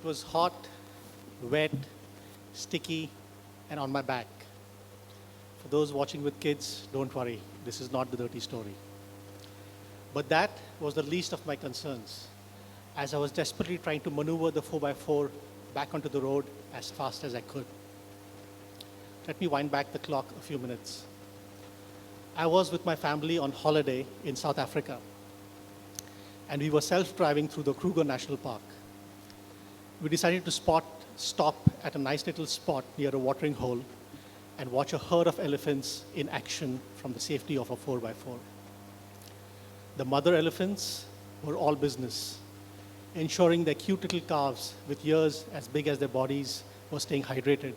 It was hot, wet, sticky, and on my back. For those watching with kids, don't worry, this is not the dirty story. But that was the least of my concerns, as I was desperately trying to maneuver the 4x4 back onto the road as fast as I could. Let me wind back the clock a few minutes. I was with my family on holiday in South Africa, and we were self-driving through the Kruger National Park. We decided to stop at a nice little spot near a watering hole and watch a herd of elephants in action from the safety of a 4x4. The mother elephants were all business, ensuring their cute little calves with ears as big as their bodies were staying hydrated,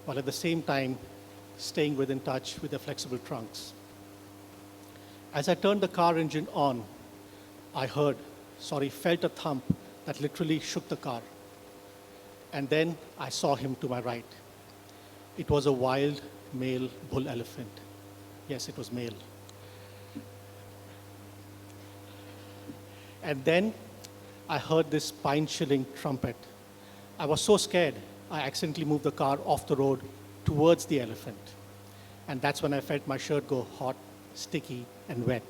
while at the same time staying within touch with their flexible trunks. As I turned the car engine on, I felt a thump that literally shook the car. And then I saw him to my right. It was a wild male bull elephant. Yes, it was male. And then I heard this spine-chilling trumpet. I was so scared, I accidentally moved the car off the road towards the elephant. And that's when I felt my shirt go hot, sticky, and wet.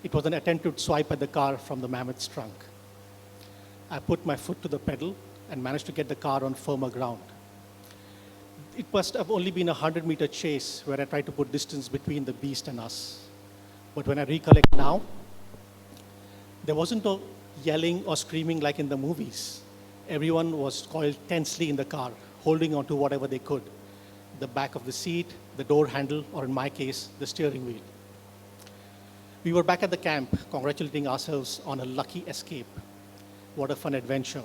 It was an attempted swipe at the car from the mammoth's trunk. I put my foot to the pedal and managed to get the car on firmer ground. It must have only been a 100-meter chase where I tried to put distance between the beast and us. But when I recollect now, there wasn't no yelling or screaming like in the movies. Everyone was coiled tensely in the car, holding on to whatever they could. The back of the seat, the door handle, or in my case, the steering wheel. We were back at the camp, congratulating ourselves on a lucky escape. What a fun adventure.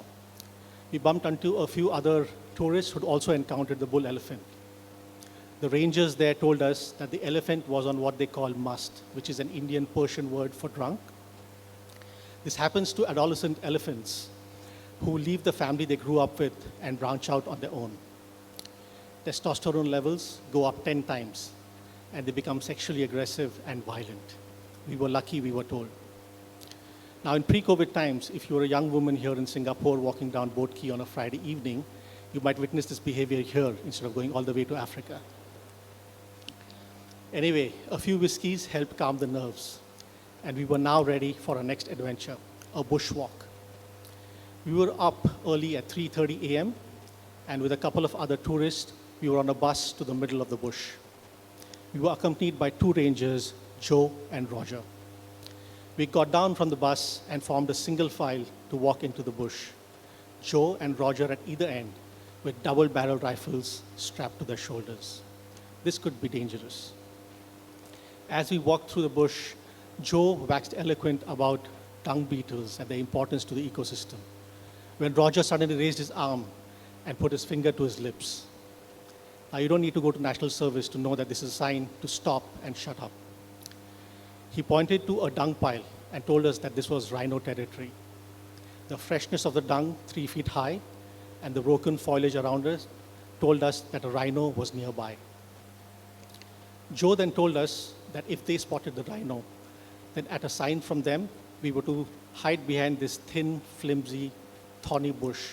We bumped into a few other tourists who'd also encountered the bull elephant. The rangers there told us that the elephant was on what they call must, which is an Indian Persian word for drunk. This happens to adolescent elephants who leave the family they grew up with and branch out on their own. Testosterone levels go up 10 times, and they become sexually aggressive and violent. We were lucky, we were told. Now, in pre-COVID times, if you were a young woman here in Singapore walking down Boat Quay on a Friday evening, you might witness this behavior here instead of going all the way to Africa. Anyway, a few whiskeys helped calm the nerves, and we were now ready for our next adventure, a bushwalk. We were up early at 3:30 a.m., and with a couple of other tourists, we were on a bus to the middle of the bush. We were accompanied by two rangers, Joe and Roger. We got down from the bus and formed a single file to walk into the bush. Joe and Roger at either end with double-barreled rifles strapped to their shoulders. This could be dangerous. As we walked through the bush, Joe waxed eloquent about dung beetles and their importance to the ecosystem, when Roger suddenly raised his arm and put his finger to his lips. Now, you don't need to go to National Service to know that this is a sign to stop and shut up. He pointed to a dung pile and told us that this was rhino territory. The freshness of the dung, 3 feet high, and the broken foliage around us told us that a rhino was nearby. Joe then told us that if they spotted the rhino, then at a sign from them, we were to hide behind this thin, flimsy, thorny bush.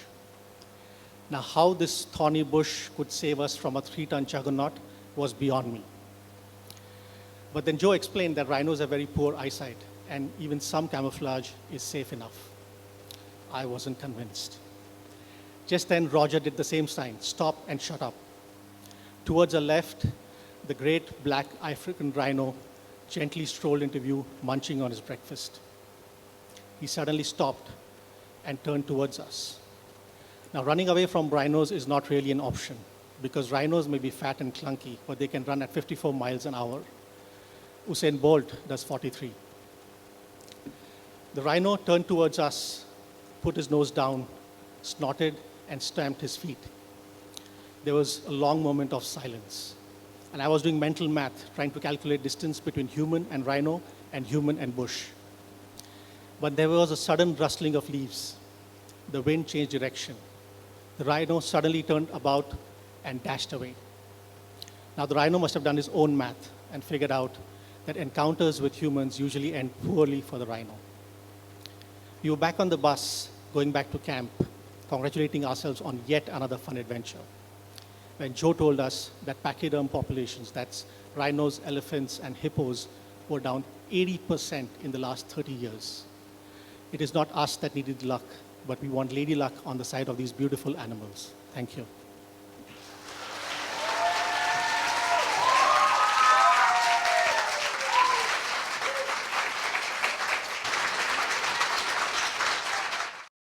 Now, how this thorny bush could save us from a 3-ton juggernaut was beyond me. But then Joe explained that rhinos have very poor eyesight, and even some camouflage is safe enough. I wasn't convinced. Just then, Roger did the same sign, stop and shut up. Towards the left, the great black African rhino gently strolled into view, munching on his breakfast. He suddenly stopped and turned towards us. Now, running away from rhinos is not really an option, because rhinos may be fat and clunky, but they can run at 54 miles an hour. Usain Bolt does 43. The rhino turned towards us, put his nose down, snorted, and stamped his feet. There was a long moment of silence. And I was doing mental math, trying to calculate distance between human and rhino and human and bush. But there was a sudden rustling of leaves. The wind changed direction. The rhino suddenly turned about and dashed away. Now, the rhino must have done his own math and figured out that encounters with humans usually end poorly for the rhino. We were back on the bus, going back to camp, congratulating ourselves on yet another fun adventure. When Joe told us that pachyderm populations, that's rhinos, elephants, and hippos, were down 80% in the last 30 years. It is not us that needed luck, but we want lady luck on the side of these beautiful animals. Thank you.